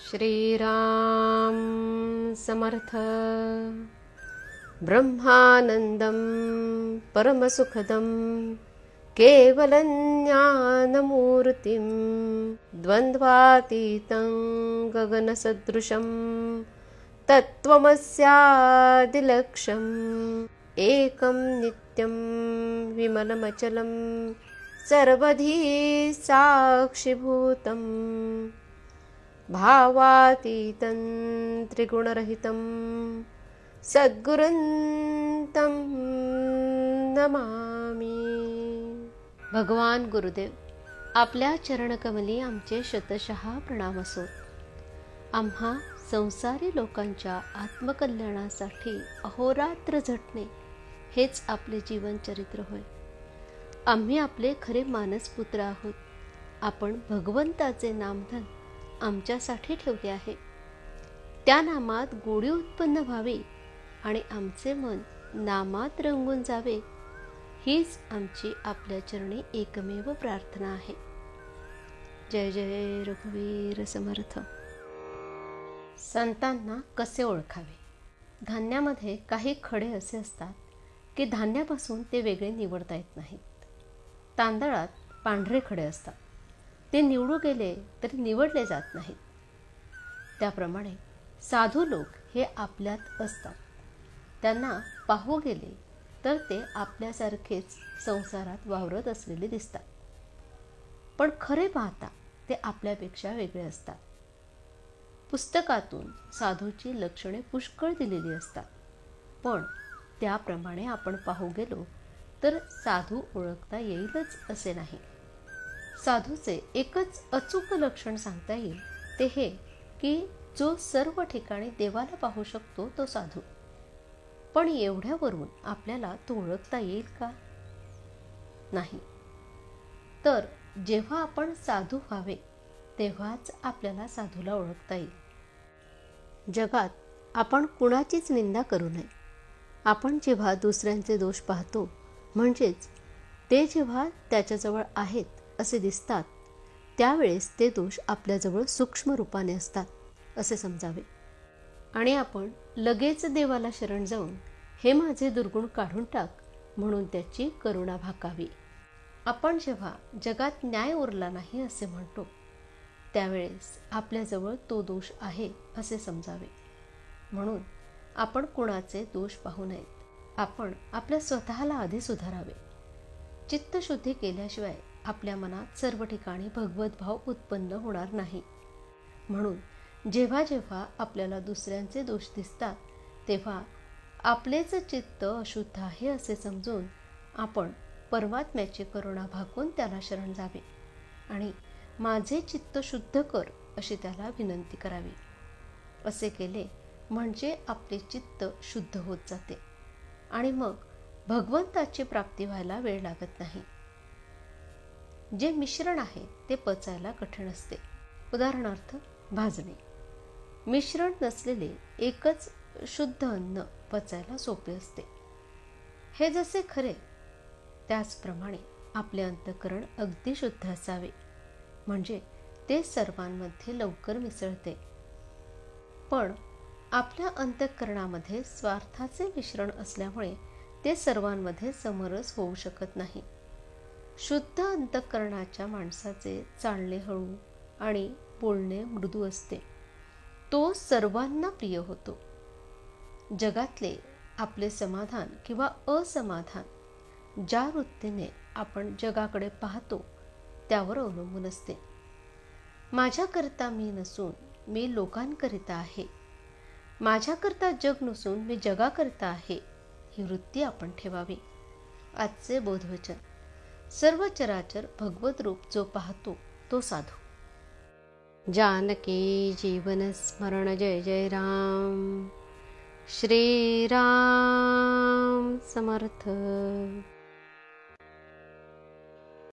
श्रीराम समर्थ। ब्रह्मानंदं परमसुखदं केवलं ज्ञानमूर्तिं द्वन्द्वातीतं गगनसदृशं तत्त्वमस्यादिलक्ष्यम् एकं नित्यं विमलमचलं सर्वधी साक्षिभूतं भावातीतं त्रिगुणरहितं सद्गुरुं नमामि। भगवान गुरुदेव, आपल्या चरणकमली आमचे शतशः प्रणाम असोत। आम्हा संसारी लोकांच्या आत्मकल्याणासाठी अहोरात्र झटणे हेच आपले जीवनचरित्र होय। आम्ही आपले खरे मानसपुत्र आहोत। आपण भगवंताचे नामधन आमच्यासाठी ठेवले आहे। त्या नामात गोडी उत्पन्न व्हावी आणि आमचे मन नामात रंगून जावे, हीच आमची आपल्या चरणी एकमेव प्रार्थना आहे। जय जय रघुवीर समर्थ। संतांना कसे ओळखावे? धान्यामध्ये काही खडे असे असतात की धान्यापासून ते वेगळे निवडता येत नाहीत। तांदळात पांढरे खडे असतात, ते निवडू गेले तरी निवडले जात नाहीत। त्याप्रमाणे साधू लोक हे आपल्यात असतात, त्यांना पाहू गेले तर ते आपल्यासारखेच संसारात वावरत असलेले दिसतात, पण खरे पाहता ते आपल्यापेक्षा वेगळे असतात। पुस्तकातून साधूची लक्षणे पुष्कळ दिलेली असतात, पण त्याप्रमाणे आपण पाहू गेलो तर साधू ओळखता येईलच असे नाही। साधूचे एकच अचूक लक्षण सांगता येईल, ते हे की जो सर्व ठिकाणी देवाला पाहू शकतो तो साधू। पण एवढ्यावरून आपल्याला तो ओळखता येईल का? नाही। तर जेव्हा आपण साधू व्हावे तेव्हाच आपल्याला साधूला ओळखता येईल। जगात आपण कुणाचीच निंदा करू नये। आपण जेव्हा दुसऱ्यांचे दोष पाहतो, म्हणजेच ते जेव्हा त्याच्याजवळ आहेत असे दिसतात, त्यावेळेस ते दोष आपल्याजवळ सूक्ष्म रूपाने असतात असे समजावे आणि आपण लगेच देवाला शरण जाऊन हे माझे दुर्गुण काढून टाक म्हणून त्याची करुणा भाकावी। आपण जेव्हा जगात न्याय उरला नाही असे म्हणतो, त्यावेळेस आपल्याजवळ तो दोष आहे असे समजावे। म्हणून आपण कुणाचे दोष पाहू नयेत। आपण आपल्या स्वतःला आधी सुधारावे। चित्तशुद्धी केल्याशिवाय आपल्या मनात सर्व ठिकाणी भगवत भाव उत्पन्न होणार नाही। म्हणून जेव्हा जेव्हा आपल्याला दुसऱ्यांचे दोष दिसतात, तेव्हा आपलेच चित्त अशुद्ध आहे असे समजून आपण परमात्म्याची करुणा भाकून त्याला शरण जावे आणि माझे चित्त शुद्ध कर अशी त्याला विनंती करावी। असे केले म्हणजे आपले चित्त शुद्ध होत जाते आणि मग भगवंताची प्राप्ती व्हायला वेळ लागत नाही। जे मिश्रण आहे ते पचायला कठीण असते। उदाहरणार्थ भाजणे। मिश्रण नसलेले एकच शुद्ध अन्न पचायला सोपे असते। हे जसे खरे, त्याचप्रमाणे आपले अंतःकरण अगदी शुद्ध असावे, म्हणजे ते सर्वांमध्ये लवकर मिसळते। पण आपल्या अंतःकरणामध्ये स्वार्थाचे मिश्रण असल्यामुळे ते सर्वांमध्ये समरस होऊ शकत नाही। शुद्ध अंतःकरणाच्या माणसाचे चालणे हळू आणि बोलणे मृदू असते, तो सर्वांना प्रिय होतो। जगातले आपले समाधान किंवा असमाधान ज्या वृत्तीने आपण जगाकडे पाहतो त्यावर अवलंबून असते। माझ्याकरता मी नसून मी लोकांकरिता आहे, माझ्याकरता जग नसून मी जगाकरता आहे, ही वृत्ती आपण ठेवावी। आजचे बोधवचन: सर्व चराचर भगवत रूप जो पाहतो तो साधू। जानकी जीवन स्मरण जय जय राम। श्रीराम समर्थ।